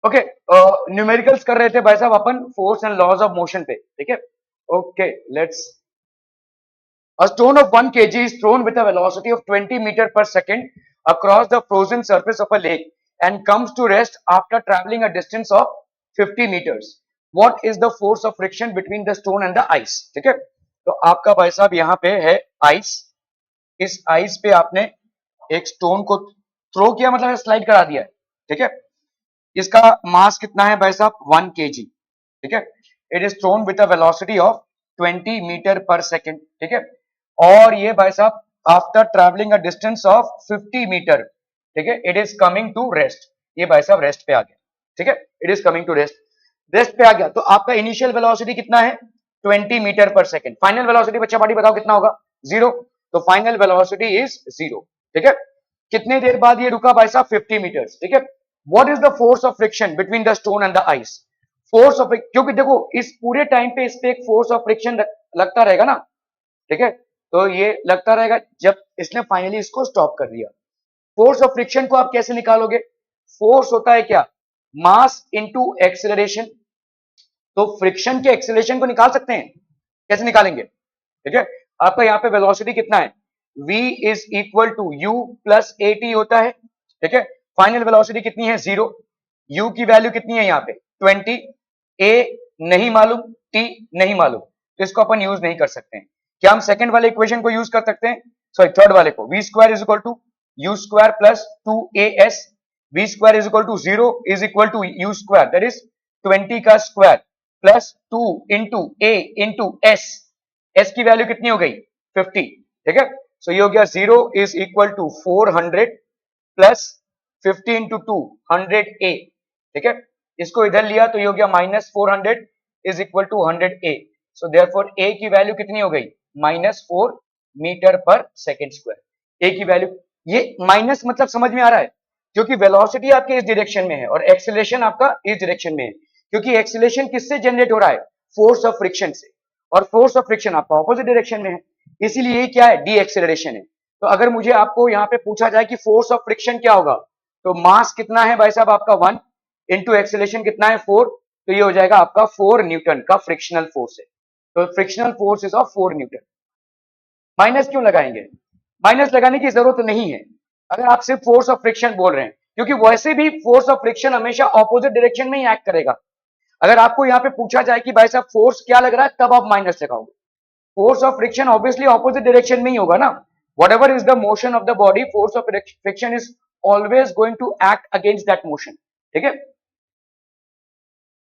Okay, numericals कर रहे थे भाई साहब अपन force and laws of motion पे, ठीक है। Okay, let's A stone of 1 kg is thrown with a velocity of 20 meter per second across the frozen surface of a lake and comes to rest after traveling a distance of 50 meters. What is the force of friction between the stone and the ice? ठीक है, तो आपका भाई साहब यहाँ पे है ice. इस आइस पे आपने एक स्टोन को थ्रो किया, मतलब स्लाइड करा दिया है, ठीक है। इसका मास कितना है भाई साहब? 1 kg, ठीक है। It is thrown with a velocity of 20 metre per second, ठीक है। और ये भाई साहब after travelling a distance of 50 metre, ठीक है, it is coming to rest. ये भाई साहब रेस्ट पे आ गया, ठीक है। It is coming to rest, rest पे आ गया। तो आपका इनिशियल वेलोसिटी कितना है? 20 metre per second. Final velocity बच्चा पार्टी बताओ कितना होगा? जीरो। तो फाइनल वेलोसिटी इज जीरो, ठीक है। कितने देर बाद ये रुका भाई साहब? 50 मीटर, ठीक है। What is the force of friction between the stone and the ice? Force of, क्योंकि देखो इस पूरे टाइम पे इस पे एक फोर्स ऑफ फ्रिक्शन लगता रहेगा ना, ठीक है। तो ये लगता रहेगा जब इसने फाइनली इसको स्टॉप कर दिया। फोर्स ऑफ फ्रिक्शन को आप कैसे निकालोगे? फोर्स होता है क्या? Mass into acceleration. तो फ्रिक्शन के एक्सेलरेशन को निकाल सकते हैं, कैसे निकालेंगे? ठीक है, आपका यहाँ पे वेलोसिटी कितना है? v is equal to u plus a t होता है, ठीक है। फाइनल वेलोसिटी कितनी है? जीरो। u की वैल्यू कितनी है यहाँ पे? 20। a नहीं मालूम, t नहीं मालूम, तो इसको अपन यूज नहीं कर सकते हैं। क्या हम सेकंड वाले इक्वेशन को यूज कर सकते हैं? सॉरी, थर्ड वाले को। V square is equal to u square plus 2as। V square is equal to zero is equal to u square, that is 20 का square plus 2 into a into s. S की value कितनी हो गई? 50, ठीक है। सो ये हो गया zero is equal to 400 plus 50 into 2 100 a, ठीक है। इसको इधर लिया तो ये हो गया minus 400 is equal to 100 a. So therefore a की वैल्यू कितनी हो गई? -4 मीटर पर सेकेंड स्क्वायर। ए की वैल्यू, ये माइनस मतलब समझ में आ रहा है, क्योंकि वेलोसिटी आपके इस डायरेक्शन में है और एक्सेलरेशन आपका इस डायरेक्शन में है। क्योंकि एक्सेलरेशन किससे जनरेट हो रहा है? फोर्स ऑफ फ्रिक्शन से, और फोर्स ऑफ फ्रिक्शन आपका ऑपोजिट डायरेक्शन में है, इसीलिए ये क्या है? डी एक्सेलरेशन है। तो अगर मुझे आपको यहाँ पे पूछा जाए कि फोर्स ऑफ फ्रिक्शन क्या होगा, तो मास कितना है भाई साहब आपका 1 इंटू एक्सेलरेशन कितना है 4, तो ये हो जाएगा आपका 4 न्यूटन का फ्रिक्शनल फोर्स है। तो frictional force is of 4 Newton. Minus क्यों लगाएंगे? माइनस लगाने की जरूरत नहीं है अगर आप सिर्फ फोर्स ऑफ फ्रिक्शन बोल रहे हैं, क्योंकि वैसे भी फोर्स ऑफ फ्रिक्शन हमेशा ऑपोजिट डायरेक्शन में ही एक्ट करेगा। अगर आपको यहाँ पे पूछा जाए कि भाई साहब फोर्स क्या लग रहा है, तब आप माइनस लगाओगे। Force of friction obviously opposite direction में ही होगा ना। whatever is the motion of the body, force of friction is always going to act against that motion, ठीक है।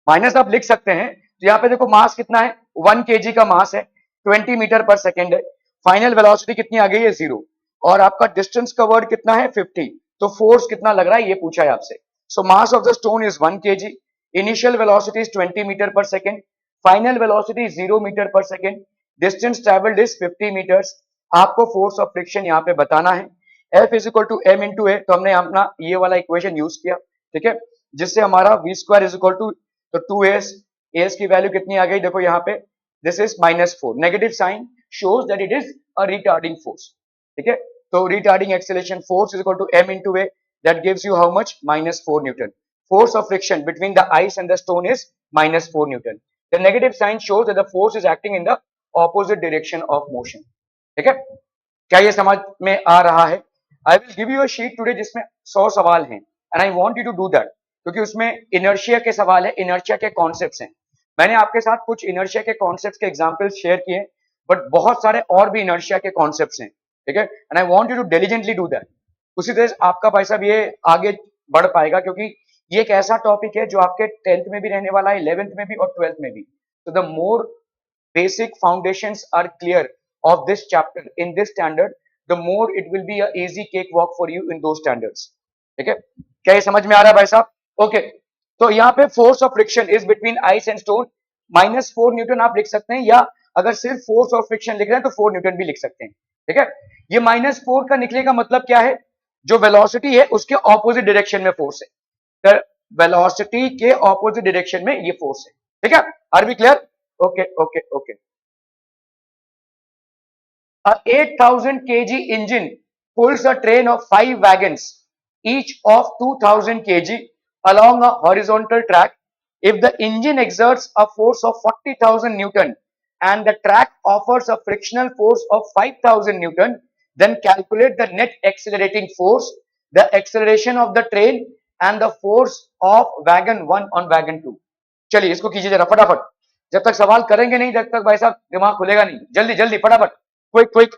माइनस आप लिख सकते हैं। तो यहाँ पे देखो मास कितना है? 1 kg का मास है, 20 मीटर पर सेकेंड है। फाइनल वेलोसिटी कितनी आ गई है? जीरो। और आपका डिस्टेंस कवर्ड कितना है? 50। तो फोर्स कितना लग रहा है ये पूछा है आपसे। So mass of the stone is 1 kg, initial velocity is 20 metre per second, final velocity 0 metre per second, distance travelled is 50 metres. आपको फोर्स ऑफ फ्रिक्शन यहाँ पे बताना है। F is equal to m into a, तो हमने अपना ये वाला इक्वेशन यूज किया, ठीक है, जिससे हमारा v square is equal to, तो 2s, as की वैल्यू कितनी आ गई देखो यहाँ पे, this is -4। Negative sign shows that it is a retarding force, ठीक है। तो retarding acceleration force is equal to m into a, that gives you how much? -4 newton. Force of friction between the ice and the stone is -4 Newton. The negative sign shows that the force is acting in the opposite direction of motion. ठीक है, क्या ये समझ में आ रहा है? I will give you a sheet today जिसमें 100 सवाल हैं, and I want you to do that, क्योंकि उसमें इनर्शिया के सवाल है, इनर्शिया के कॉन्सेप्ट्स हैं। मैंने आपके साथ कुछ इनर्शिया के कॉन्सेप्ट्स के एग्जांपल्स शेयर किए, बट बहुत सारे और भी इनर्शिया के कॉन्सेप्ट्स हैं, ठीक है, and I want you to diligently do that. उसी तरह आपका भाई साहब ये आगे बढ़ पाएगा, क्योंकि ये एक ऐसा टॉपिक है जो आपके 10th में भी रहने वाला है, 11th में भी और 12th में भी। तो the more basic foundations are clear of this chapter in this standard, the more it will be a easy cakewalk for you in those standards. ठीक है, क्या ये समझ में आ रहा है भाई साहब? ओके, तो यहाँ पे force of friction is between ice and stone, -4 Newton आप लिख सकते हैं, या अगर सिर्फ फोर्स ऑफ फ्रिक्शन लिख रहे हैं तो 4 न्यूटन भी लिख सकते हैं, ठीक है। ये -4 का निकले का मतलब क्या है? जो वेलोसिटी है उसके ऑपोजिट डायरेक्शन में फोर्स है, वेलोसिटी के ऑपोजिट डायरेक्शन में ये फोर्स है, ठीक है। Are we clear? Okay, okay, okay. A 8,000 kg engine pulls a train of 5 wagons, each of 2,000 kg, along a horizontal track. If the engine exerts a force of 40,000 Newton and the track offers a frictional force of 5,000 Newton, then calculate the net accelerating force, the acceleration of the train and the force of wagon 1 on wagon 2. चलिए इसको कीजिए जरा फटाफट. जब तक सवाल करेंगे नहीं जब तक भाई साहब दिमाग खुलेगा नहीं. जल्दी जल्दी फटाफट. Quick quick.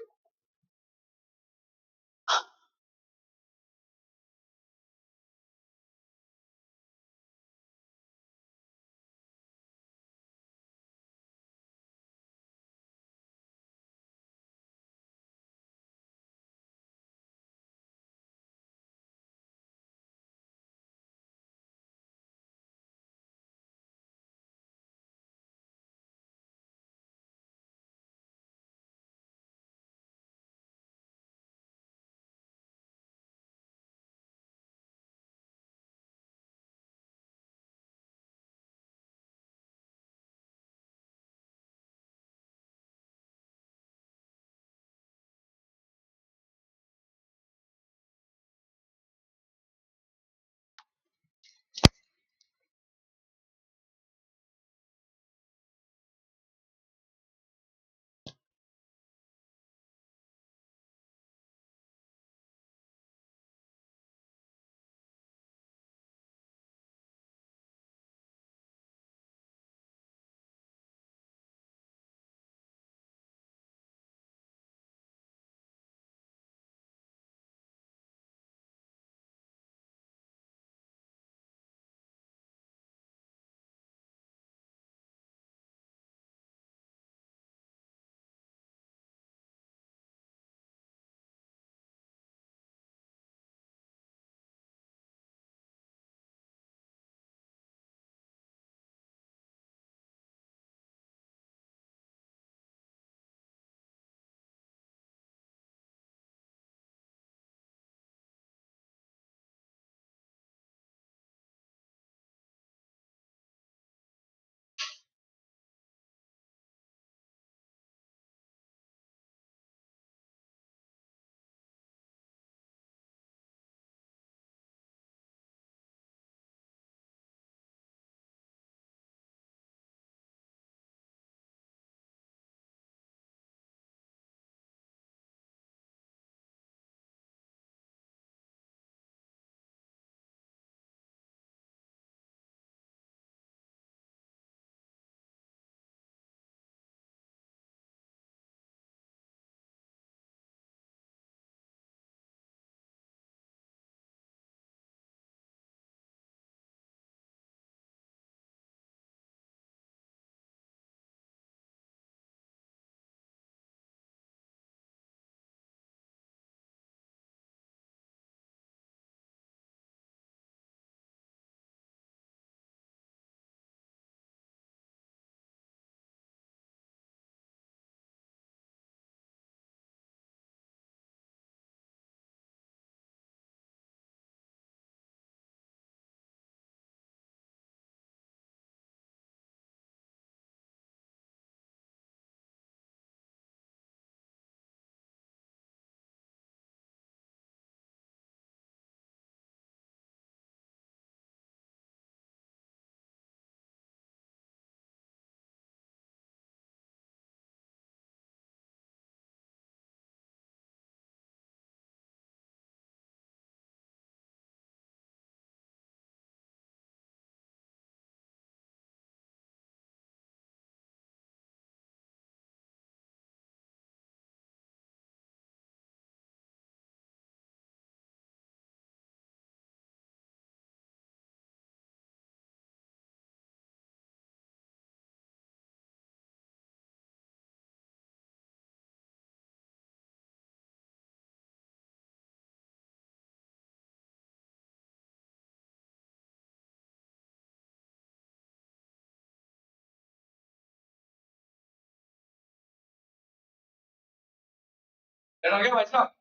हो गया भाई साहब.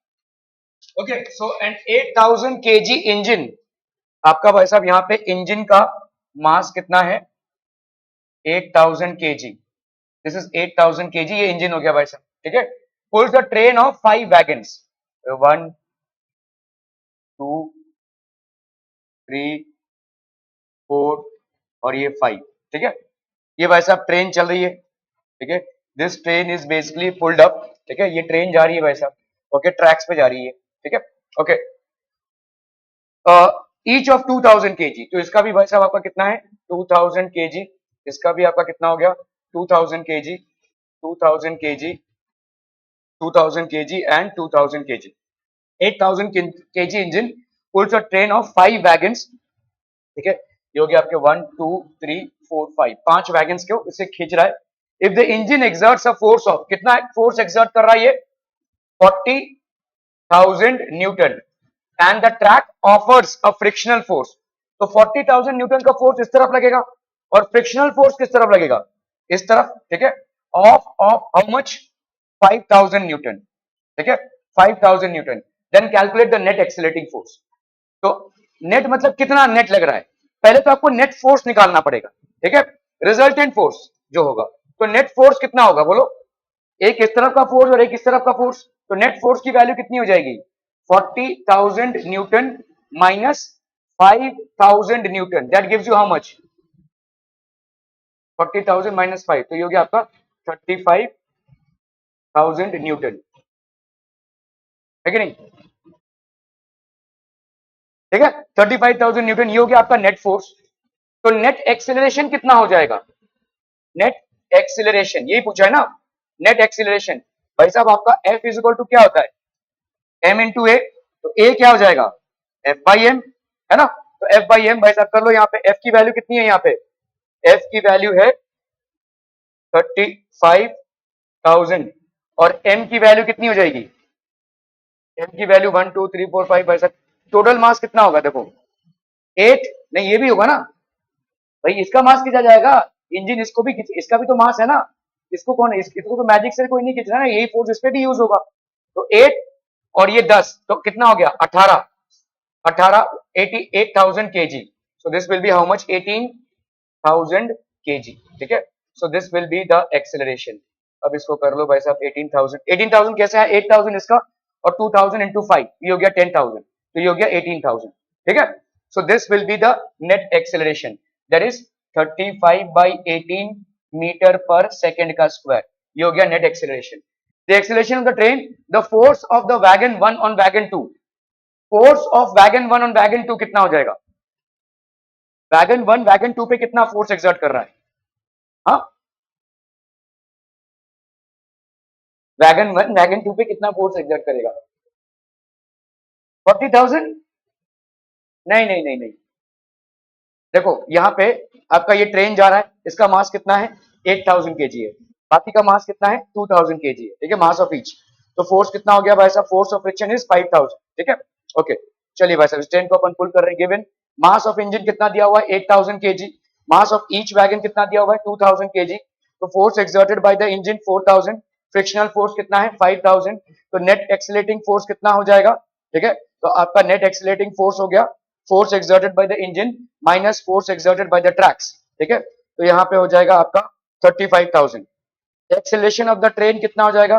Okay so and 8000 kg engine. आपका भाई साहब यहाँ पे इंजन का मास कितना है? 8000 kg. This is 8000 kg. ये इंजन हो गया भाई साहब. ठीक है. Pulls the train of 5 wagons. 1 2 3 4 और ये 5, ठीक है। ये भाई साहब ट्रेन चल रही है, ठीक है। This train is basically pulled up, ठीक है। ये ट्रेन जा रही है भाई साहब, ओके, ट्रैक्स पे जा रही है, ठीक है, ओके। ईच ऑफ 2000 केजी, तो इसका भी भाई साहब आपका कितना है 2000 केजी, इसका भी आपका कितना हो गया 2000 KG, 2000 KG, 2000 KG and 2000 KG, 8000 KG engine pools a train of 5 wagons, ठीक है। ये हो गया आपके 1 2 3 4 5, 5 वैगन्स को इसे खींच रहा है। If the engine exerts a force of, कितना फोर्स एक्सर्ट कर रहा है ये 40,000 Newton and the track offers a frictional force, तो 40,000 न्यूटन का फोर्स इस तरफ लगेगा और फ्रिक्शनल फोर्स किस तरफ लगेगा, इस तरफ, ठीक है। ऑफ हाउ मच 5,000 न्यूटन, ठीक है, 5,000 newton. Then calculate the net accelerating force, तो नेट मतलब कितना नेट लग रहा है, पहले तो आपको नेट फोर्स निकालना पड़ेगा, ठीक है, रिजल्टेंट फोर्स जो होगा। तो नेट फोर्स कितना होगा बोलो, एक इस तरफ का फोर्स और एक इस तरफ का फोर्स, तो नेट फोर्स की वैल्यू कितनी हो जाएगी 40,000 Newton minus 5,000 Newton, that gives you how much 40,000 minus 5, तो ये हो गया आपका 35,000 न्यूटन, है कि नहीं, ठीक है। 35,000 न्यूटन ये हो गया आपका नेट फोर्स। तो नेट एक्सेलरेशन कितना हो जाएगा, नेट एक्सेलरेशन यही पूछा है ना, नेट एक्सेलरेशन भाई साहब आपका F इज इक्वल टू क्या होता है m इंटू ए, तो ए क्या हो जाएगा F बाई एम, है ना। तो F बाई एम भाई साहब कर लो, यहाँ पे F की वैल्यू कितनी है, यहाँ पे F की वैल्यू है 35,000 और M की वैल्यू कितनी हो जाएगी, M की वैल्यू 1 2 3 4 5 भाई साहब, टोटल मास कितना होगा देखो 8, नहीं ये भी होगा ना भाई, इसका मास खींचा जाएगा, इंजन इसको भी इसका भी तो मास है ना, इसको कौन इसको तो मैजिक से कोई नहीं खींच रहा ना, यही फोर्स इस पे भी यूज होगा। तो 8 और ये 10, तो कितना हो गया 18, 18 88,000 KG, so this will B how much 18,000 KG, ठीक है। So this will be the acceleration. अब इसको कर लो भाई साहब 18,000, 18,000 कैसे है 8,000 इसका और 2,000 इंटू 5, ये हो गया 10,000, तो ये हो गया 18,000, ठीक है। So this will be the net acceleration, that is 35/18 metre per second का स्क्वायर, ये हो गया net acceleration. The acceleration of the train, the force of the wagon 1 on wagon 2, force of wagon 1 on wagon 2 कितना हो जाएगा, wagon 1 wagon 2 पे कितना force exert कर रहा है, हाँ, वैगन 1 वैगन 2 पे कितना फोर्स एक्सर्ट करेगा 40,000, नहीं नहीं नहीं नहीं, देखो यहाँ पे आपका ये ट्रेन जा रहा है, इसका मास कितना है 8,000 केजी है, बाकी का मास कितना है 2,000 केजी है, ठीक है, मास ऑफ ईच। तो फोर्स कितना हो गया भाई साहब, फोर्स ऑफ फ्रिक्शन इज 5,000, ठीक है, ओके। चलिए भाई साहब इस ट्रेन को अपन पुल कर रहे हैं, गिवन मास ऑफ इंजन कितना दिया हुआ है 8,000 KG, mass of each wagon कितना दिया हुआ है 2,000 केजी, तो force exerted by the engine 4,000, frictional force कितना है 5,000, तो नेट एक्सीलरेटिंग फोर्स कितना हो जाएगा, ठीक है। तो आपका नेट एक्सीलरेटिंग फोर्स हो गया force exerted by the engine minus force exerted by the tracks, ठीक है। तो यहाँ पे हो जाएगा आपका 35,000। एक्सेलरेशन ऑफ द ट्रेन कितना हो जाएगा,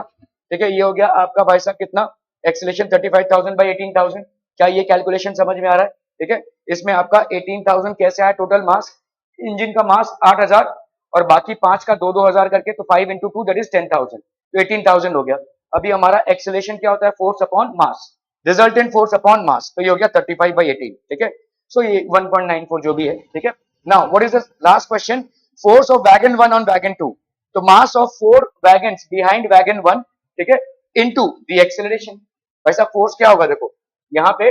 ठीक है, ये हो गया आपका भाई साहब कितना एक्सेलरेशन 35,000 बाई 18,000, क्या ये कैलकुलेशन समझ में आ रहा है, ठीक है। इसमें आपका 18,000 कैसे आया, टोटल मास इंजन का मास 8,000 और बाकी 5 का 2-2 हजार करके, तो 5 इंटू 2 दैट इज 10,000, तो 18,000 हो गया। अभी हमारा एक्सेलरेशन क्या होता है, force upon mass, resultant force upon mass, तो ये हो गया 35/18, ठीक है। सो ये 1.94 जो भी है, ठीक है। Now what is the last question, force of wagon 1 on wagon 2, तो mass of 4 wagons behind wagon 1, ठीक है, इनटू द एक्सेलरेशन, वैसा फोर्स क्या होगा देखो, यहाँ पे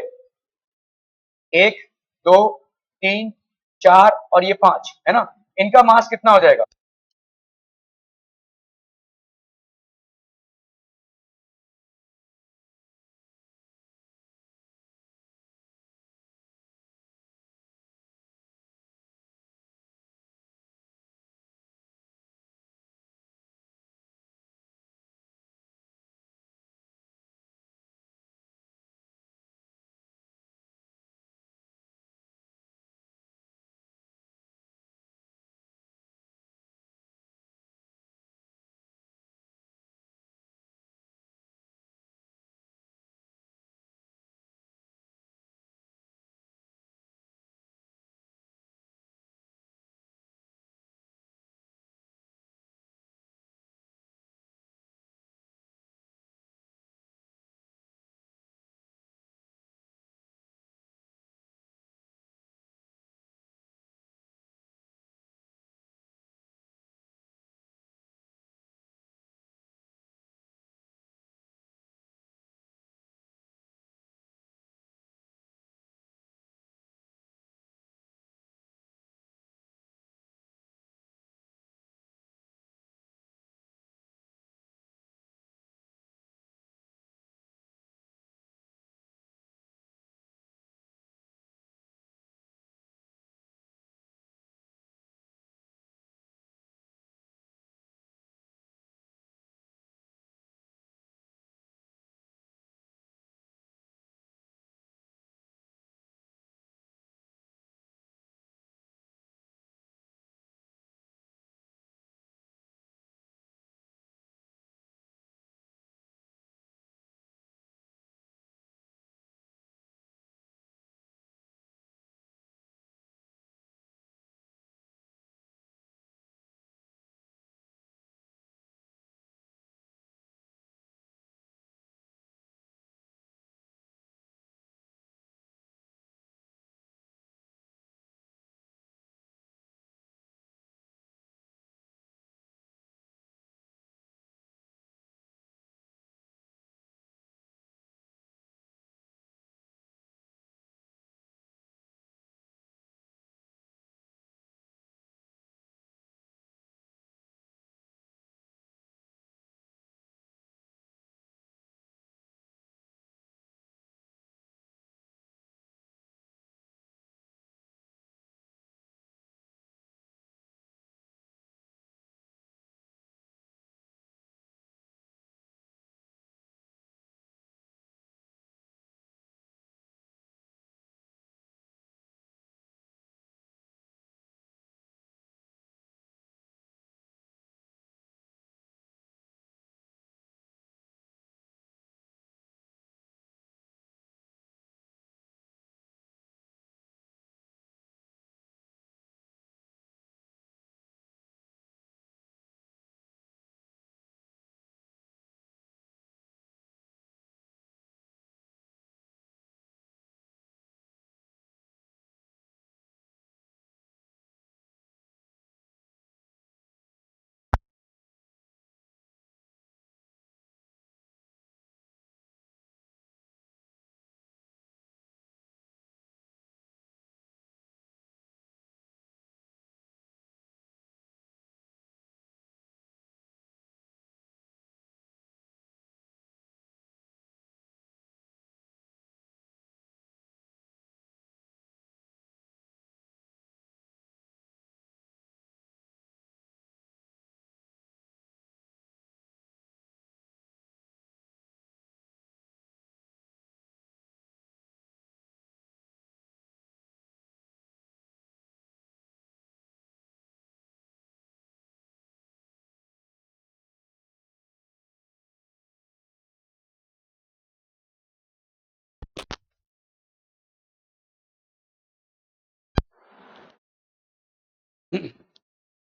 1 2 3 4 और ये 5 है ना, इनका मास कितना हो जाएगा,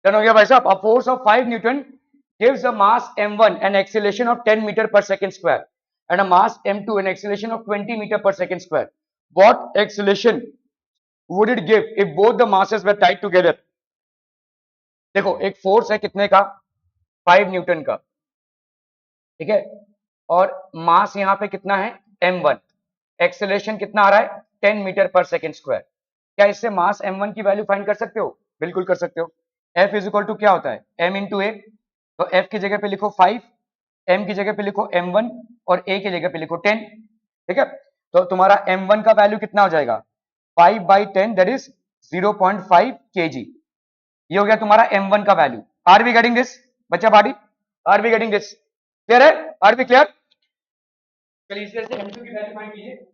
डन हो गया भाई साहब. A force of 5 Newton gives a mass m1 an acceleration of 10 meter per second square and a mass m2 an acceleration of 20 meter per second square. What acceleration would it give if both the masses were tied together? देखो एक force है कितने का, 5 Newton का, ठीक है, और मास यहाँ पे कितना है, m1, एक्सेलरेशन कितना आ रहा है, 10 मीटर पर सेकेंड स्क्वायर. क्या इससे मास m1 की वैल्यू फाइंड कर सकते हो? बिल्कुल कर सकते हो. F इज इक्वल टू क्या होता है, m इंटू ए. तो F की जगह पे लिखो 5, m की जगह पे लिखो m1 और a की जगह पे लिखो 10. ठीक है, तो तुम्हारा m1 का वैल्यू कितना हो जाएगा, 5/10 दैट इज 0.5 kg. ये हो गया तुम्हारा m1 का value. Are we getting this बच्चा party, are we getting this, clear है, आर वी क्लियर? चलिए इस तरह से m2 की वैल्यू फाइंड कीजिए.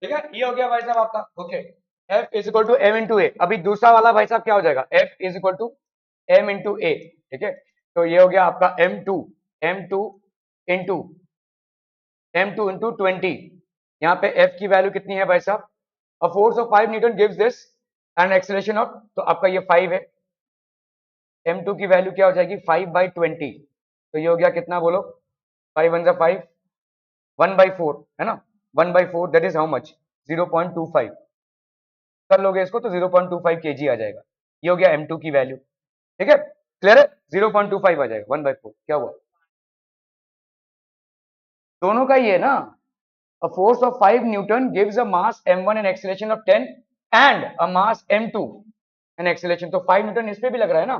ठीक है, ये हो गया भाई साहब आपका. Okay, F is equal to m into a. अभी दूसरा वाला भाई साहब क्या हो जाएगा, F is equal to m into a. ठीक है, तो ये हो गया आपका m2, m2 into m2 into 20. यहाँ पे F की वैल्यू कितनी है भाई साहब, a force of 5 Newton gives this and acceleration of, तो आपका ये 5 है. m2 की वैल्यू क्या हो जाएगी, 5/20. तो ये हो गया कितना बोलो, 5 1 5, 1/4 है ना, 1/4 दैट इज हाउ मच, 0.25. कर लोगे इसको तो 0.25 kg आ जाएगा. ये हो गया m2 की वैल्यू. ठीक है, क्लियर है, 0.25 आ जाएगा, 1/4. क्या हुआ, दोनों का ही है ना. A force of 5 Newton gives a mass m1 an acceleration of 10 and a mass m2 an acceleration. तो 5 न्यूटन इस पे भी लग रहा है ना,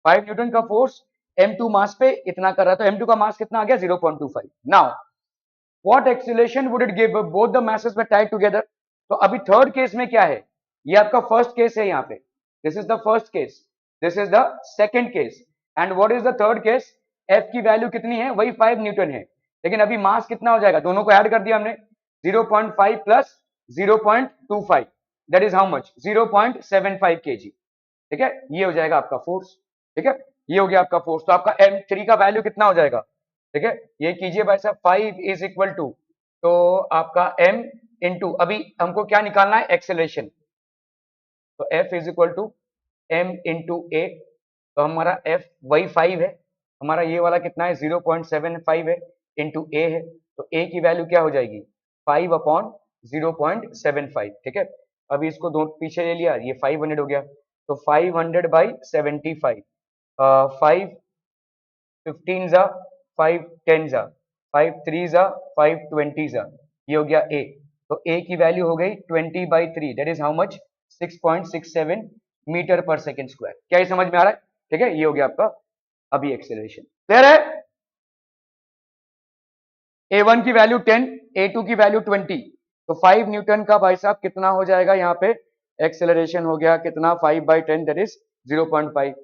5 न्यूटन का फोर्स m2 मास पे इतना कर रहा है, तो m2 का मास कितना आ गया, 0.25. Now what acceleration would it give both the masses were tied together? तो अभी थर्ड केस में क्या है, ये आपका फर्स्ट केस है यहाँ पे, this is the first case, this is the second case, and what is the third case, F की वैल्यू कितनी है, वही 5 न्यूटन है, लेकिन अभी मास कितना हो जाएगा, दोनों को ऐड कर दिया हमने, 0.5 plus 0.25 that is how much, 0.75 kg. ठीक है, ये हो जाएगा आपका फोर्स. ठीक है, ये हो गया आपका फोर्स. तो आपका m3 का वैल्यू कितना हो जाएगा, ठीक है, ये कीजिए भाई साहब, 5 इज इक्वल टू, तो आपका m इंटू, अभी हमको क्या निकालना है, एक्सेलरेशन. तो F is equal to m into a. तो हमारा F वही 5 है, हमारा ये वाला कितना है, 0.75 है, इंटू ए है, तो a की वैल्यू क्या हो जाएगी, 5/0.75. ठीक है, अभी इसको दो पीछे ले लिया, ये 500 हो गया, तो 500/75, 5 15 जा, 5 10 जा, 5 3 जा, 5 20 जा, ये हो गया ए. तो ए की वैल्यू हो गई 20/3 that is how much, 6.67 metre per second square. क्या ये समझ में आ रहा है? ठीक है, ये हो गया आपका अभी एक्सेलरेशन. क्लियर है, A1 की वैल्यू 10, A2 की वैल्यू 20. तो 5 न्यूटन का भाई साहब कितना हो जाएगा, यहाँ पे एक्सेलरेशन हो गया कितना, 5/10 दैट इज 0.5.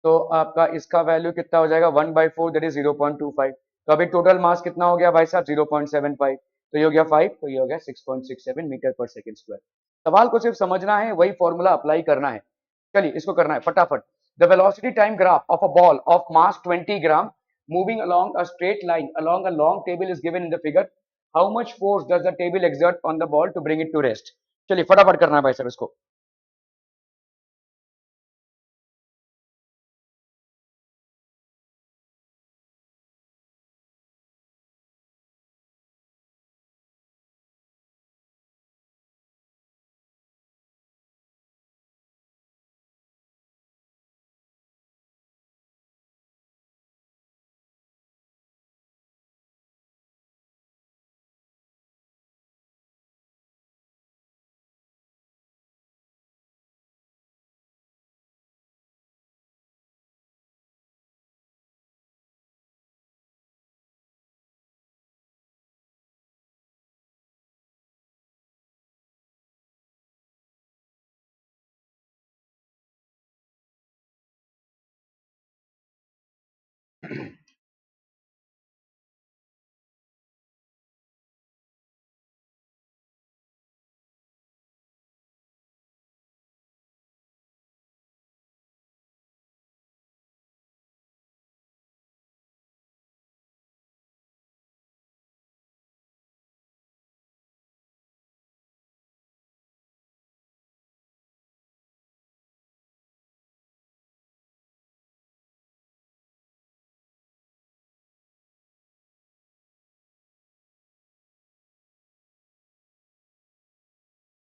तो आपका इसका वैल्यू कितना हो जाएगा, 1/4 दैट इज 0.25. तो अभी टोटल मास कितना हो गया भाई साहब, 0.75. तो ये हो गया 5, तो ये हो गया 6.67 मीटर पर सेकेंड स्क्वायर. सवाल को सिर्फ समझना है, वही फॉर्मूला अप्लाई करना है. चलिए इसको करना है फटाफट. The velocity time graph of a ball of mass 20 gram moving along a straight line along a long table is given in the figure. How much force does the table exert on the ball to bring it to rest? चलिए फटाफट करना है भाई साहब इसको.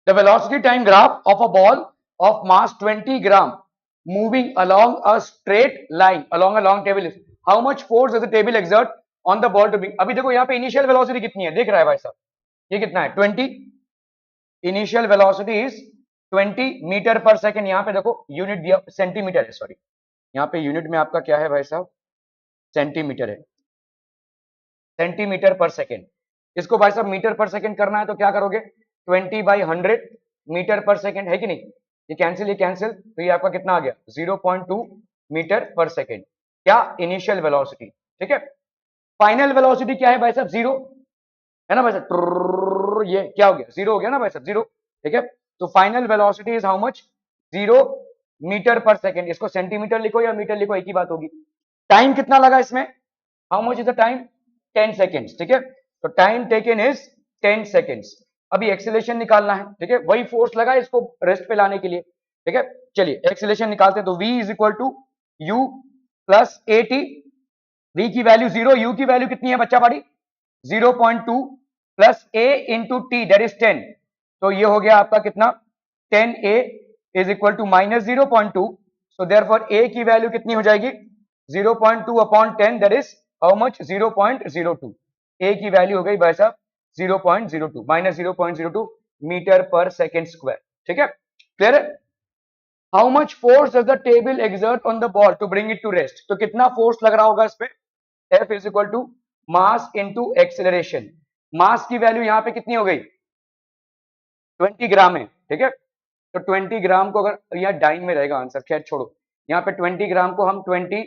The velocity time graph of a ball of mass 20 gram moving along a straight line along a long table is how much force does the table exert on the ball to bring. अभी देखो यहाँ पे initial velocity कितनी है देख रहा है भाई साहब, ये कितना है 20. Initial velocity is 20 metre per second. यहाँ पे देखो यूनिट दिया सेंटीमीटर है, सॉरी यहाँ पे यूनिट में आपका क्या है भाई साहब, सेंटीमीटर है, सेंटीमीटर पर सेकेंड. इसको भाई साहब मीटर पर सेकेंड करना है तो क्या करोगे, 20/100 मीटर पर सेकेंड है कि नहीं. ये कैंसिल तो ये आपका कितना आ गया 0.2 मीटर पर सेकेंड. क्या इनिशियल वेलोसिटी. ठीक है. फाइनल वेलोसिटी क्या है भाई साहब, जीरो है ना भाई साहब. ये क्या हो गया, जीरो हो गया ना भाई साहब, जीरो. ठीक है. तो final velocity is how much, 0 metre per second. इसको सेंटीमीटर लिखो या मीटर लिखो, एक ही बात होगी. टाइम कितना लगा इसमें, how much is the time, 10 seconds. ठीक है. तो टाइम टेकन इज 10 सेकेंड्स. अभी एक्सेलेरेशन निकालना है. ठीक है. वही फोर्स लगा इसको रेस्ट पे लाने के लिए. ठीक है. चलिए एक्सेलेरेशन निकालते हैं. तो v is equal to u plus a t. v की वैल्यू 0, u की वैल्यू कितनी है बच्चा बाड़ी, 0.2 plus a into t that is 10. तो ये हो गया आपका कितना, 10a is equal to minus 0.2. So therefore a की वैल्यू कितनी हो जाएगी, 0.2 upon 10 that is how much, 0.02. a की वैल्यू हो गई भाई साहब 0.02 minus 0.02 metre per second square. ठीक है. क्लियर है. How much force does the table exert on the ball to bring it to rest. तो कितना फोर्स लग रहा होगा इस पे, F is equal to mass into acceleration. Mass की वैल्यू यहाँ पे कितनी हो गई, 20 ग्राम है. ठीक है. तो 20 ग्राम को अगर यहाँ डाइन में रहेगा आंसर, खैर छोड़ो. यहाँ पे 20 ग्राम को हम 20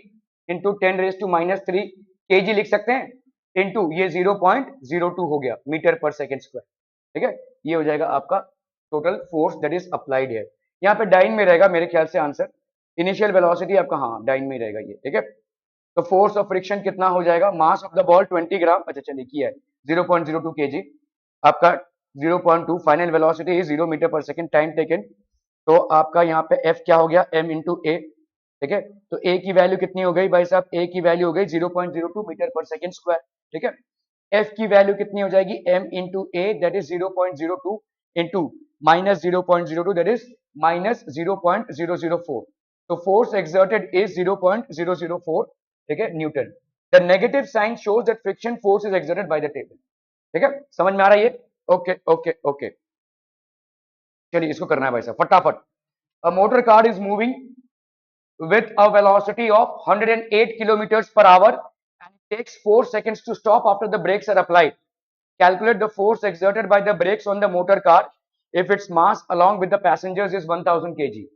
इंटू 10⁻³ kg लिख सकते हैं, इंटू ये 0.02 हो गया मीटर पर सेकेंड स्क्वायर. ठीक है. ये हो जाएगा आपका total force that is applied है. यहाँ पे डाइन में रहेगा मेरे ख्याल से आंसर. इनिशियल वेलोसिटी आपका हाँ डाइन में रहेगा ये. ठीक है. तो फोर्स ऑफ फ्रिक्शन कितना हो जाएगा, मास ऑफ द बॉल 20 ग्राम, अच्छा चलिए किया है 0.02 kg. आपका 0.2 final velocity is 0 metre per second. Time taken तो आपका यहाँ पे F क्या हो गया, m इंटू ए. ठीक है. तो A की वैल्यू कितनी हो गई भाई साहब, A की वैल्यू हो गई 0.02 मीटर पर सेकेंड स्क्वायर. ठीक है. F की वैल्यू कितनी हो जाएगी, m into a that is 0.02 into minus 0.02 that is minus 0.004. तो फोर्स एक्सर्टेड इज 0.004. ठीक है, newton. The negative sign shows that friction force is exerted by the table. ठीक है. समझ में आ रहा है ये. Okay okay okay. चलिए इसको करना है भाई साहब फटाफट. A motor car is moving with a velocity of 108 kilometers per hour and it takes 4 seconds to stop after the brakes are applied. Calculate the force exerted by the brakes on the motor car if its mass along with the passengers is 1000 kg.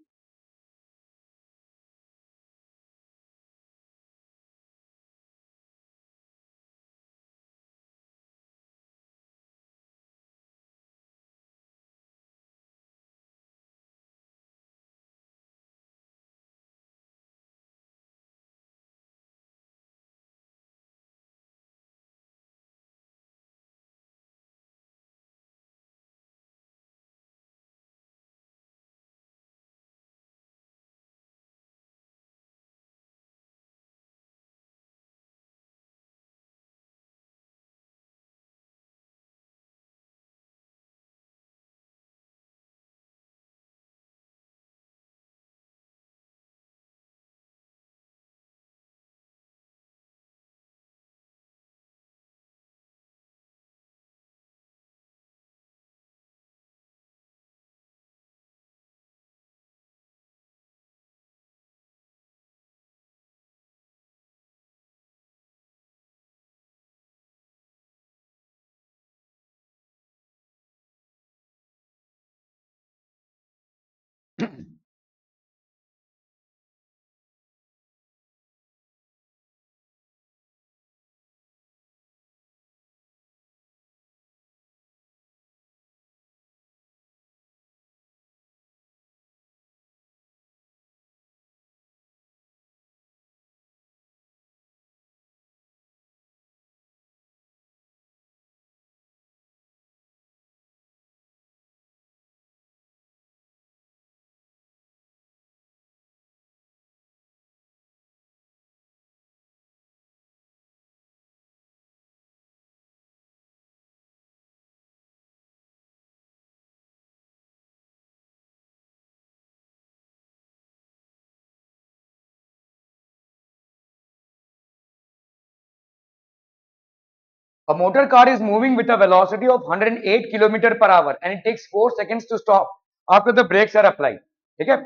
A motor car is moving with a velocity of 108 kilometre per hour and it takes 4 seconds to stop after the brakes are applied. ठीक है,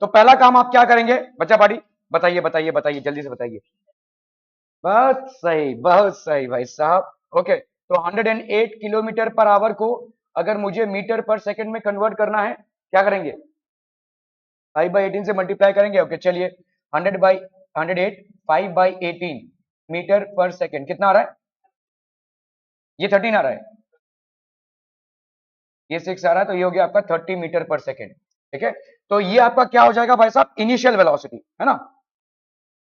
तो पहला काम आप क्या करेंगे बच्चा party, बताइए बताइए बताइए जल्दी से बताइए। बहुत सही भाई साहब। ओके, तो 108 किलोमीटर पर आवर को अगर मुझे मीटर पर सेकंड में कन्वर्ट करना है, क्या करेंगे? 5/18 से मल्टीप्लाई करेंगे। ओके चलिए, 100/108 5/18 मीटर पर सेकंड कितना आ रहा है? ये 13 आ रहा है, ये 6 आ रहा है, तो ये हो गया आपका 30 मीटर पर सेकंड। ठीक है, तो ये आपका क्या हो जाएगा भाई साहब? इनिशियल वेलोसिटी है ना।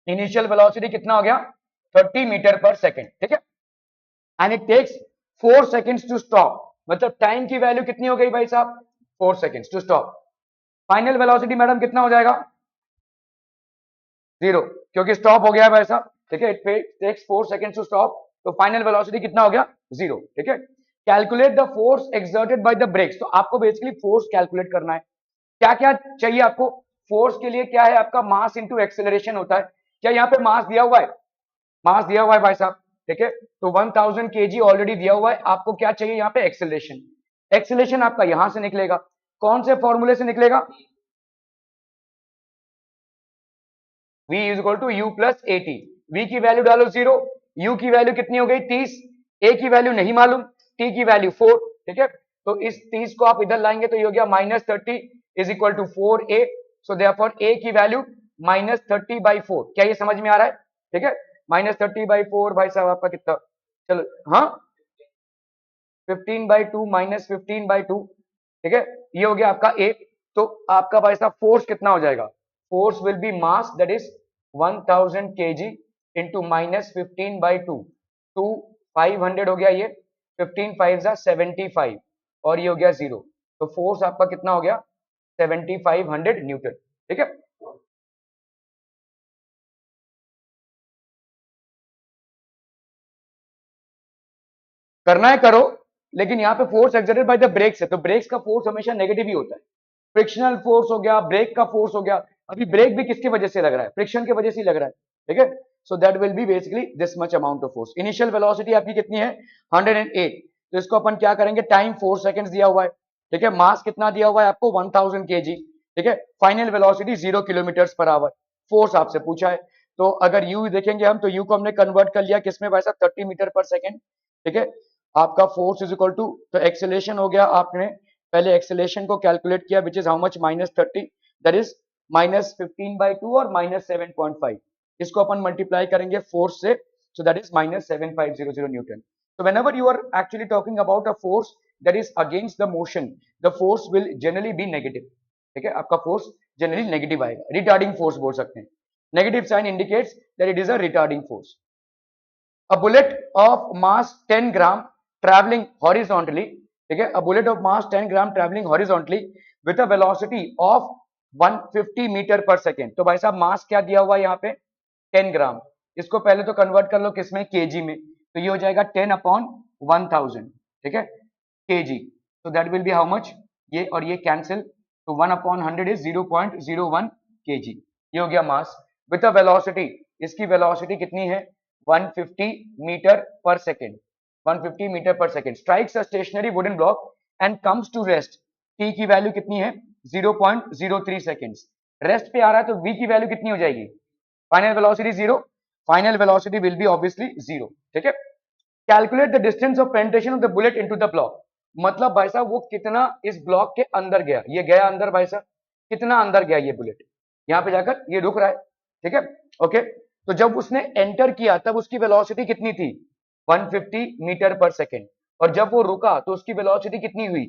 इनिशियल वेलोसिटी कितना हो गया? 30 मीटर पर सेकंड। ठीक है, and it takes 4 seconds to stop, मतलब टाइम की वैल्यू कितनी हो गई भाई साहब? 4 seconds to stop. Final velocity madam कितना हो जाएगा? 0, क्योंकि स्टॉप हो गया है भाई साहब। ठीक है, it takes 4 seconds to stop, तो फाइनल वेलोसिटी कितना हो गया? 0। ठीक है, calculate the force exerted by the brakes, तो आपको बेसिकली फोर्स कैलकुलेट करना है। क्या क्या चाहिए आपको? फोर्स के लिए क्या है आपका? मास इंटू एक्सेलरेशन होता है। क्या यहाँ पे मास दिया हुआ है? मास दिया हुआ है भाई साहब। ठीक है, तो 1000 kg ऑलरेडी दिया हुआ है। आपको क्या चाहिए यहाँ पे? एक्सेलरेशन। एक्सेलरेशन आपका यहां से निकलेगा, कौन से फॉर्मूले से निकलेगा? v is equal to u plus a t. V की वैल्यू डालो 0, u की वैल्यू कितनी हो गई? 30, a की वैल्यू नहीं मालूम, t की वैल्यू 4। ठीक है, तो इस 30 को आप इधर लाएंगे तो ये हो गया -30 is equal to 4a। So therefore a की वैल्यू -30/4। क्या ये समझ में आ रहा है? ठीक है, -30/4 भाई साहब आपका कितना? चलो हाँ, 15/2 -15/2। ठीक है, ये हो गया आपका a। तो आपका भाई साहब फोर्स कितना हो जाएगा? Force will be mass that is 1000 kg into -15/2, टू 500 हो गया ये, 15 5 75 और ये हो गया 0। तो फोर्स आपका कितना हो गया? 7500 न्यूटन। ठीक है, करना है करो, लेकिन यहाँ पे force exerted by the brakes है, तो ब्रेक्स का फोर्स हमेशा नेगेटिव ही होता है। फ्रिक्शनल फोर्स हो गया, ब्रेक का फोर्स हो गया। अभी ब्रेक भी किसकी वजह से लग रहा है? फ्रिक्शन की वजह से ही लग रहा है। ठीक है, so that will B basically this much amount of force. Initial velocity आपकी कितनी है? 108। तो इसको अपन क्या करेंगे? टाइम 4 सेकंड्स दिया हुआ है। ठीक है, मास कितना दिया हुआ है आपको? 1000 kg। ठीक है, final velocity 0 kilometre per hour. Force आपसे पूछा है, तो अगर यू देखेंगे हम, तो यू को हमने कन्वर्ट कर लिया किसमें भाई साहब? 30 मीटर पर सेकंड। ठीक है, आपका फोर्स इज इक्वल टू, तो एक्सेलेरेशन हो गया, आपने पहले एक्सेलेरेशन को कैलकुलेट किया which is how much? -30, that is -15/2 और -7.5। इसको अपन मल्टीप्लाई करेंगे फोर्स से, so that is -7500 Newton. So whenever you are actually talking about a force that is against the motion, the force will generally be negative। ठीक है, आपका force generally negative आएगा, retarding force बोल सकते हैं। Negative sign indicates that it is a retarding force. A bullet of mass 10 gram traveling horizontally, ठीक है, a bullet of mass 10 gram traveling horizontally with a velocity of 150 metre per second. तो भाई साहब मास क्या दिया हुआ है यहाँ पे? 10 ग्राम। इसको पहले तो कन्वर्ट कर लो किसमें? केजी में, तो ये हो जाएगा 10/1000। ठीक है, केजी, तो that will B how much? ये और ये कैंसिल, तो 1/100 इज 0.01 केजी। ये हो गया मास विद अ वेलोसिटी। इसकी वेलोसिटी कितनी है? 150 metre per second. 150 metre per second strikes a stationary wooden block and comes to rest. T की वैल्यू कितनी है? 0.03 सेकेंड्स। रेस्ट पे आ रहा है, तो वी की वैल्यू कितनी हो जाएगी? Final velocity 0, final velocity will B obviously 0। ठीक है, calculate the distance of penetration of the bullet into the block. मतलब भाई साहब वो कितना इस ब्लॉक के अंदर गया? ये गया अंदर भाई साहब, कितना अंदर गया ये बुलेट? यहाँ पे जाकर ये रुक रहा है। ठीक है, ओके, तो जब उसने एंटर किया तब उसकी वेलोसिटी कितनी थी? 150 मीटर पर सेकेंड, और जब वो रुका तो उसकी वेलोसिटी कितनी हुई?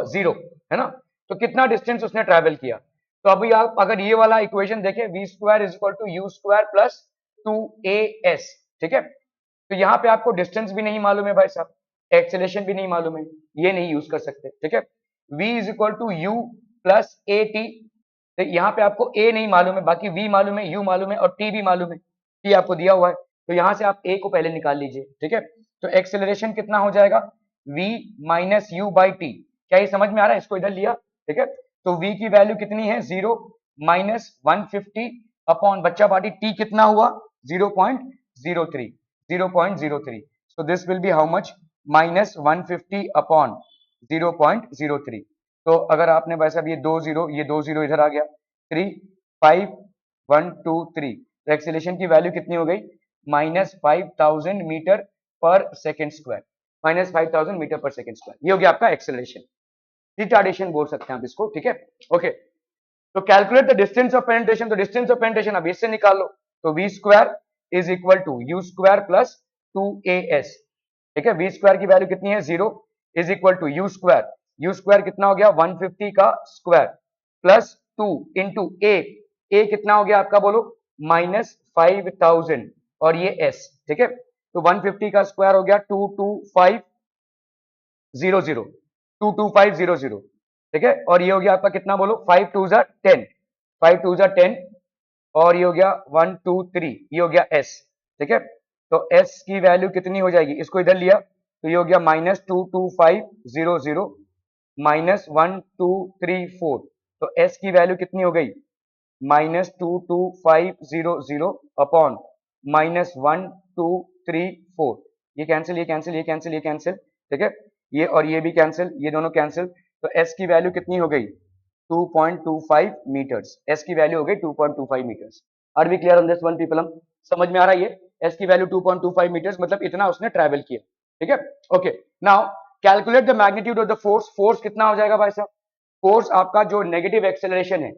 0, है ना। तो कितना डिस्टेंस उसने ट्रेवल किया? तो अभी आप अगर ये वाला इक्वेशन देखें, v square is equal to u square plus 2as। ठीक है, तो यहाँ पे आपको डिस्टेंस भी नहीं मालूम है भाई साहब, एक्सेलरेशन भी नहीं मालूम है, ये नहीं यूज कर सकते। ठीक है, v is equal to u plus a t. तो यहाँ पे आपको a नहीं मालूम है, बाकी v मालूम है, u मालूम है और t भी मालूम है, t आपको दिया हुआ है। तो यहाँ से आप a को पहले निकाल लीजिए। ठीक है, तो एक्सेलरेशन कितना हो जाएगा? v minus you by T. क्या ये समझ में आ रहा है? इसको इधर लिया। ठीक है, तो v की वैल्यू कितनी है? 0 माइनस 150 अपॉन बच्चा पार्टी t कितना हुआ? 0.03। 0.03. So this will be how much? Minus 150 upon 0.03. तो अगर आपने भाई साहब ये दो जीरो इधर आ गया, 3 5 1 2 3, तो एक्सेलेरेशन की वैल्यू कितनी हो गई? -5000 metre per second square, -5000 metre per second square, ये हो गया आपका एक्सेलरेशन, रिटार्डेशन बोल सकते हैं आप इसको, ठीक है। ओके, तो calculate the distance of penetration, तो डिस्टेंस ऑफ पेनिट्रेशन अब इससे निकाल लो, तो v square is equal to u square plus 2as, ठीक है। वी स्क्वायर की वैल्यू कितनी है? 0, is equal to u square कितना हो गया? 150 का स्क्वायर प्लस 2 इंटू ए कितना हो गया आपका, बोलो? -5000, और ये s, ठीक है। तो 150 का स्क्वायर हो गया 22500, ठीक है। और ये हो गया आपका कितना, बोलो? 5 2 10, 5 2 10, और ये हो गया 1 2 3, ये हो गया s, ठीक है। तो s की वैल्यू कितनी हो जाएगी? इसको इधर लिया तो ये हो गया -22500 -1234, तो s की वैल्यू कितनी हो गई? -22500 अपॉन -1234, ये कैंसिल, ये कैंसिल, ये कैंसिल, ये कैंसिल, ठीक है। ये और ये भी कैंसिल, ये दोनों कैंसिल, तो s की वैल्यू कितनी हो गई? 2.25 मीटर्स, s की वैल्यू हो गई 2.25 metres. Are we clear on this one people? हम समझ में आ रहा है ये? s की वैल्यू 2.25 मीटर्स, मतलब इतना उसने ट्रैवल किया, ठीक है। Okay, now calculate the magnitude of the force, force कितना हो जाएगा भाई साहब? फोर्स आपका जो नेगेटिव एक्सेलरेशन है,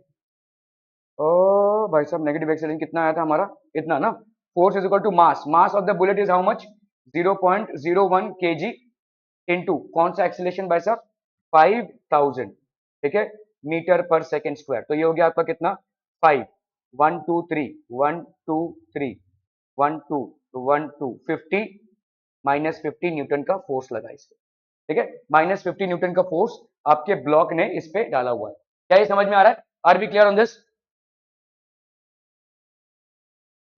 ओ भाई साहब नेगेटिव एक्सेलरेशन कितना आया था हमारा? इतना ना। Force is equal to mass, mass of the bullet is how much? 0.01 kg into कौन सा एक्सेलरेशन भाई साहब? 5000, ठीक है, मीटर पर सेकेंड स्क्वायर। तो ये हो गया आपका कितना? 5 1 2 3 1 2 3 1 2 1 2 50, -50 न्यूटन का फोर्स लगा इस पे, ठीक है। -50 न्यूटन का फोर्स आपके ब्लॉक ने इस पे डाला हुआ है। क्या ये समझ में आ रहा है? Are we clear on this?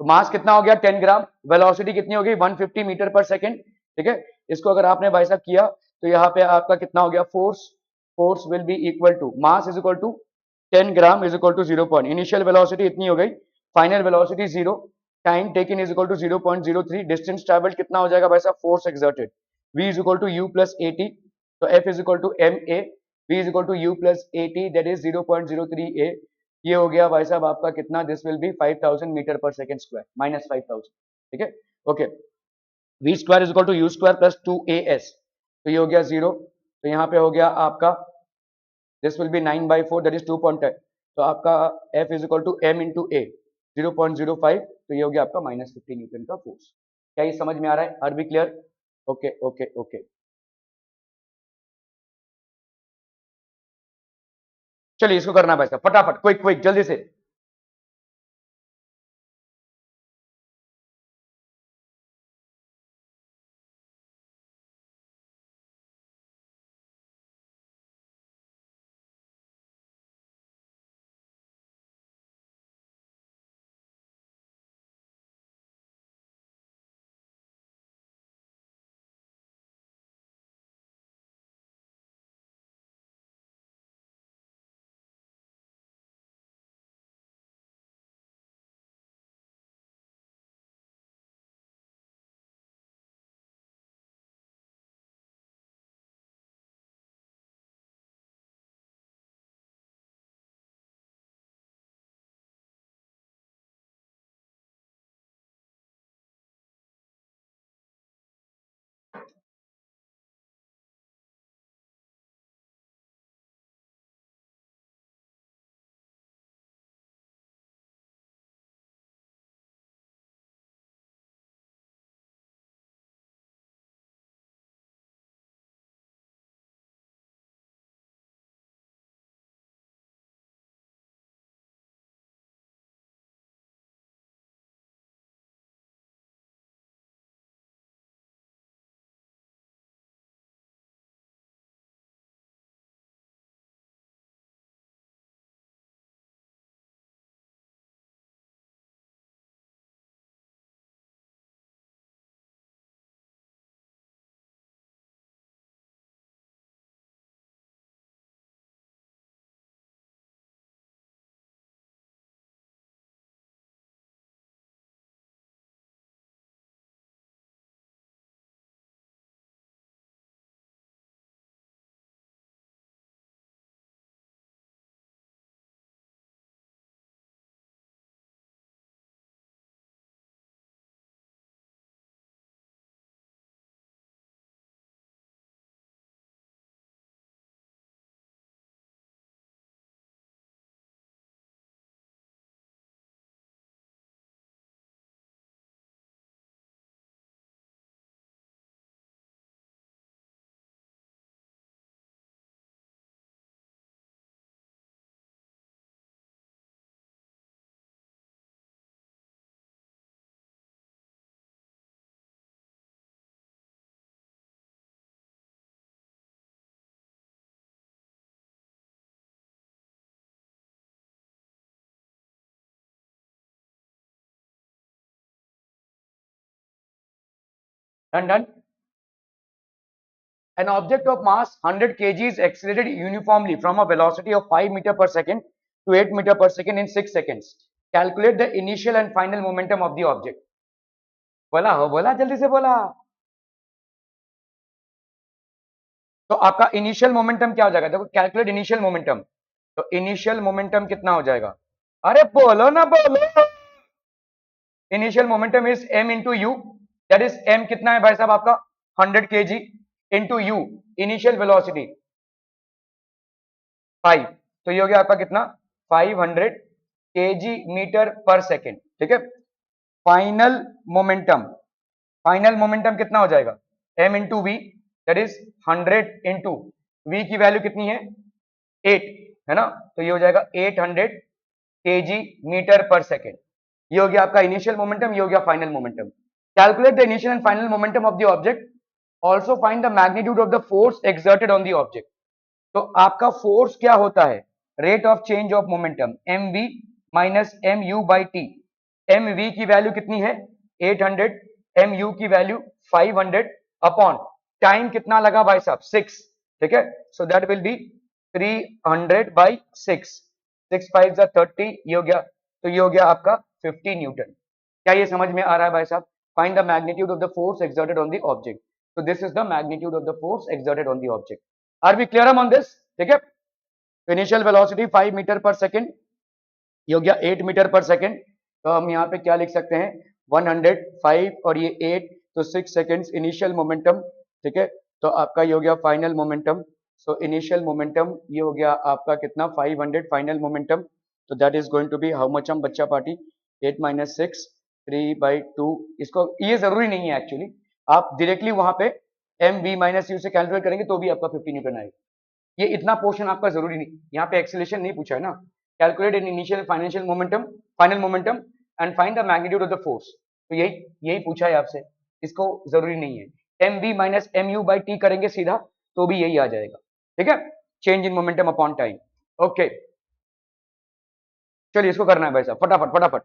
तो मास कितना हो गया? 10 ग्राम। वेलोसिटी कितनी हो गई? 150 मीटर पर सेकेंड, ठीक है। इसको अगर आपने भाई साहब किया तो यहाँ पे आपका कितना हो गया? Force, force will be equal to mass is equal to 10 gram is equal to 0 point, initial velocity इतनी हो गई, final velocity 0, time taken is equal to 0.03, distance travelled कितना हो जाएगा भाई साहब? Force exerted, v is equal to u plus at, तो f is equal to ma, v is equal to u plus at, that is 0.03a। ये हो गया भाई साहब आपका कितना? This will be 5000 metre per second square, -5000, ठीक है। Okay, v square is equal to u square plus 2as, तो ये हो गया 0, तो यहाँ पे हो गया आपका this will be 9/4, that is 2.10, तो आपका f is equal to m into a, 0.05, तो ये हो गया आपका -50 न्यूटन का फोर्स। क्या ये समझ में आ रहा है? Are we clear? Okay okay okay, चलिए इसको करना है भाई साहब फटाफट, क्विक क्विक जल्दी से। Done done. An object of mass 100 kg is accelerated uniformly from a velocity of 5 meter per second to 8 meter per second in 6 seconds. Calculate the initial and final momentum of the object. बोला हो, बोला जल्दी से बोला. तो आपका initial momentum क्या हो जाएगा? देखो कैलकुलेट इनिशियल मोमेंटम. तो इनिशियल मोमेंटम कितना हो जाएगा? अरे बोलो ना बोलो. Initial momentum is m into you. That is m कितना है भाई साहब आपका? 100 kg into you. Initial velocity 5. तो ये हो गया आपका कितना? 500 kg मीटर पर सेकेंड. ठीक है. Final momentum. फाइनल मोमेंटम कितना हो जाएगा? m into v. That is 100 into v की वैल्यू कितनी है? 8 है ना. तो ये हो जाएगा 800 kg मीटर पर सेकेंड. ये हो गया आपका इनिशियल मोमेंटम. ये हो गया final momentum. Calculate the initial and final momentum of the object. Also find the magnitude of the force exerted on the object. तो आपका फोर्स क्या होता है? Rate of change of momentum m v minus m u by t. M v की value कितनी है? 800. M u की value 500 upon time कितना लगा भाई साहब? 6. ठीक है. So that will be 300 by 6. 6 5 30. ये हो गया. तो ये हो गया आपका 50 न्यूटन. क्या ये समझ में आ रहा है भाई साहब? Find the magnitude of the force exerted on the object. So this is the magnitude of the force exerted on the object. Are we clear on this? ठीक है. Initial velocity 5 metre per second. ये हो गया 8 metre per second. तो हम यहाँ पे क्या लिख सकते हैं? 105 और ये 8. तो 6 सेकेंड्स इनिशियल मोमेंटम. ठीक है. तो आपका ये हो गया final momentum. So initial momentum ये हो गया आपका कितना? 500 फाइनल मोमेंटम. तो that is going to be how much हम बच्चा पार्टी? 8 माइनस 6 3/2. इसको ये जरूरी नहीं है एक्चुअली. आप डायरेक्टली वहां पे एम वी माइनस यू से कैलकुलेट करेंगे तो भी आपका 50 न्यूटन आएगा. ये इतना पोर्शन आपका जरूरी नहीं. यहाँ पे एक्सेलरेशन नहीं पूछा है ना. Calculate in initial financial momentum final momentum and find the magnitude of the force. तो यही पूछा है आपसे. इसको जरूरी नहीं है. M v minus m u by t करेंगे सीधा तो भी यही आ जाएगा. ठीक है. Change in momentum upon time. Okay चलिए इसको करना है भाई साहब फटाफट फटाफट.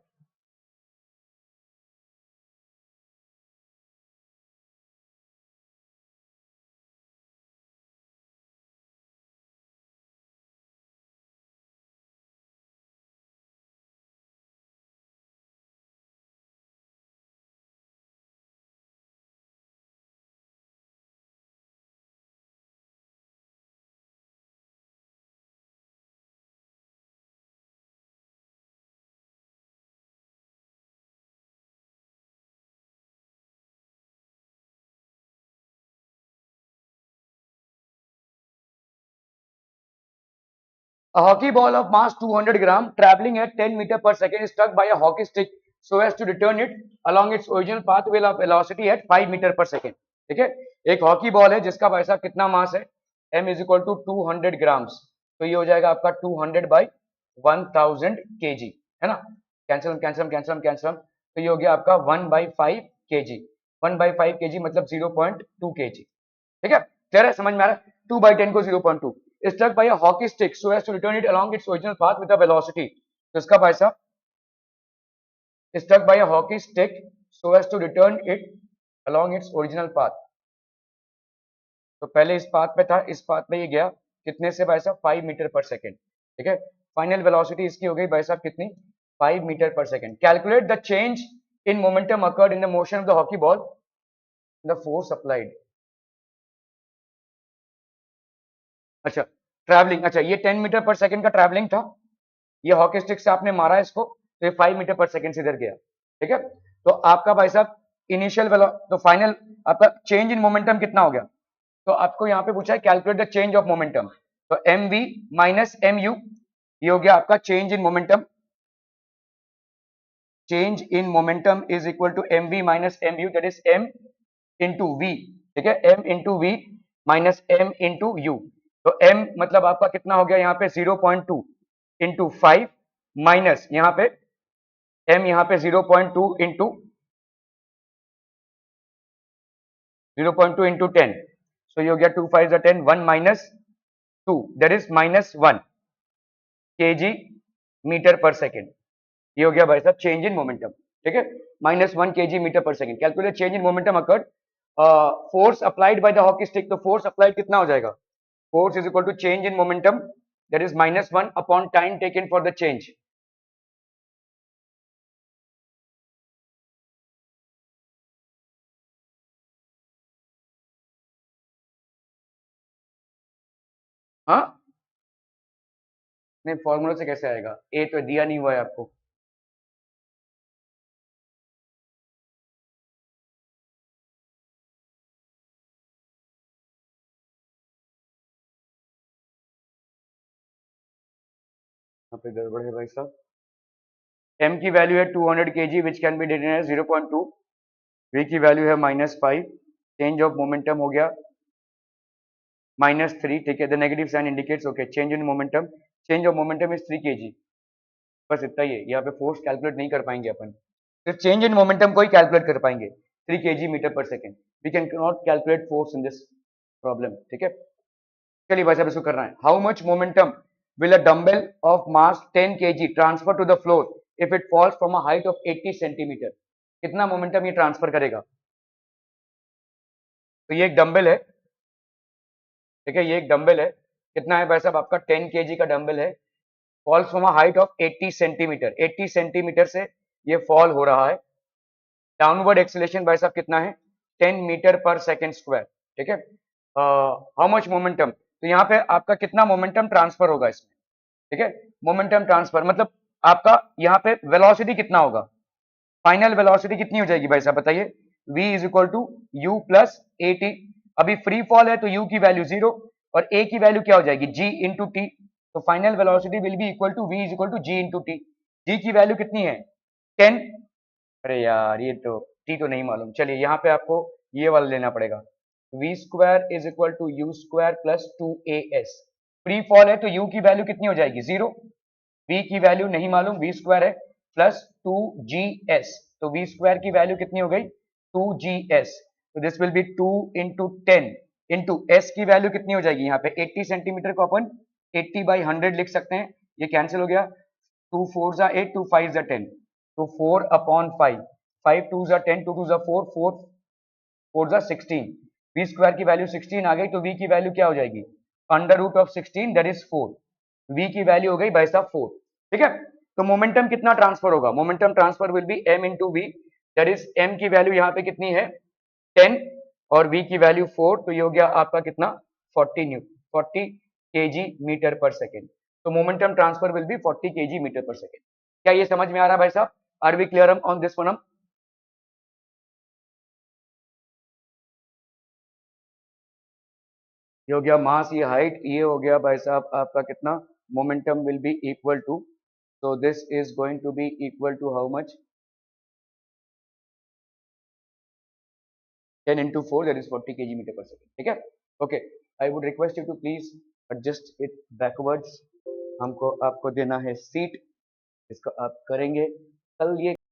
A hockey ball of mass 200 gram traveling at 10 meter per second is struck by a hockey stick so as to return it along its original path with a velocity at 5 meter per second. ठीक है. एक hockey ball है जिसका भाई साहब कितना mass है? m is equal to 200 grams. तो ये हो जाएगा आपका 200 बाई 1000 kg है ना. Cancel cancel cancel cancel. तो ये हो गया आपका 1/5 kg. 1/5 kg मतलब 0.2 kg. ठीक है. क्लियर है? समझ में आ रहा है? 2/10 को 0.2 struck by a hockey stick so as to return it along its original path with a velocity. तो इसका भाई साहब struck by a hockey stick so as to return it along its original path. तो पहले इस path पे था. इस पाथ पे ये गया कितने से भाई साहब? 5 मीटर पर सेकेंड. ठीक है. फाइनल वेलोसिटी इसकी हो गई भाई साहब कितनी? 5 metre per second. Calculate the change in momentum occurred in the motion of the hockey ball the force applied. अच्छा ट्रैवलिंग. अच्छा ये 10 मीटर पर सेकंड का ट्रैवलिंग था. ये हॉकी स्टिक से आपने मारा इसको तो ये 5 मीटर पर सेकंड से इधर गया. ठीक है. तो आपका भाई साहब इनिशियल तो फाइनल आपका चेंज इन मोमेंटम कितना हो गया? तो आपको यहाँ पे पूछा है calculate the change of momentum. तो m v minus m u. ये हो गया आपका change in momentum. Change in momentum is equal to m v minus m u. That is m into v. ठीक है. M into v minus m into u. तो m मतलब आपका कितना हो गया यहाँ पे? 0.2 इंटू 5 माइनस यहाँ पे m यहाँ पे 0.2 इंटू 0.2 इंटू 10. सो ये हो गया 2 5 10. 1 minus 2 that is minus 1 kg metre per second. ये हो गया भाई साहब चेंज इन मोमेंटम. ठीक है. -1 kg metre per second. Calculate change in momentum occurred force applied by the hockey stick, तो फोर्स अप्लाइड कितना हो जाएगा? Force is equal to change in momentum, that is -1 upon time taken for the change. हाँ, नहीं formula से कैसे आएगा? ए तो दिया नहीं हुआ है आपको. यहाँ पे गड़बड़ है भाई साहब. m की वैल्यू है 200 kg which can be detain as 0.2. v की वैल्यू है -5. चेंज ऑफ मोमेंटम हो गया -3. ठीक है, the negative sign indicates okay change in momentum. Change of momentum is 3 kg. बस इतना ही है. यहाँ पे फोर्स कैलकुलेट नहीं कर पाएंगे अपन, सिर्फ चेंज इन मोमेंटम को ही कैलकुलेट कर पाएंगे. 3 kg metre per second. We can not calculate force in this problem. ठीक है, चलिए भाई साहब इसको करना है. How much momentum will a dumbbell of mass 10 kg transfer to the floor if it falls from a height of 80 centimeter? कितना momentum ये ट्रांसफर करेगा? तो ये एक डंबल है. ठीक है, ये एक डंबल है. कितना है भाई साहब आपका? 10 kg का डंबल है. Falls from a height of 80 centimetre. 80 centimetre से ये फॉल हो रहा है. डाउनवर्ड एक्सेलेरेशन भाई साहब कितना है? 10 मीटर पर सेकेंड स्क्वायर. ठीक है, हाउ मच मोमेंटम, तो यहाँ पे आपका कितना मोमेंटम ट्रांसफर होगा इसमें? ठीक है, मोमेंटम ट्रांसफर मतलब आपका यहाँ पे वेलोसिटी कितना होगा? फाइनल वेलोसिटी कितनी हो जाएगी भाई साहब बताइए? v is equal to u plus a t. अभी फ्री फॉल है तो u की वैल्यू 0 और a की वैल्यू क्या हो जाएगी? g into t. तो final velocity will be equal to v is equal to g into t. g की वैल्यू कितनी है? 10. अरे यार ये तो t तो नहीं मालूम. चलिए यहाँ पे आपको ये वाला लेना पड़ेगा. v square is equal to u square plus 2as. Free fall है तो u की वैल्यू कितनी हो जाएगी? 0. v की वैल्यू नहीं मालूम, v स्क्वायर है प्लस 2gs. तो v स्क्वायर की वैल्यू कितनी हो गई? 2gs. तो this will B 2 into 10 into s की वैल्यू कितनी हो जाएगी? यहाँ पे 80 सेंटीमीटर को अपन 80 बाई 100 लिख सकते हैं. ये कैंसिल हो गया. 2 4 जा 8, 2 5 जा 10. तो 4 अपॉन 5. 5 2 जा 10, 2 2 जा 4, 4 4 जा 16. v स्क्वायर की वैल्यू 16 आ गई तो v की वैल्यू क्या हो जाएगी? Under root of 16 that is 4. v की वैल्यू हो गई भाई साहब 4. ठीक है, तो मोमेंटम कितना ट्रांसफर होगा? Momentum transfer will be m into v. That is m की वैल्यू यहाँ पे कितनी है? 10 और v की वैल्यू 4. तो ये हो गया आपका कितना? 40 kg मीटर पर सेकेंड. तो momentum transfer will be 40 kg metre per second. क्या ये समझ में आ रहा है भाई साहब? Are we clear on this one? ये हो गया मास, ये हाइट, ये हो गया भाई साहब आपका कितना? Momentum will be equal to, so this is going to be equal to how much? 10 into 4 that is 40 kg meter per second. ठीक है, okay. I would request you to please adjust it backwards. हमको आपको देना है seat, इसको आप करेंगे. कल ये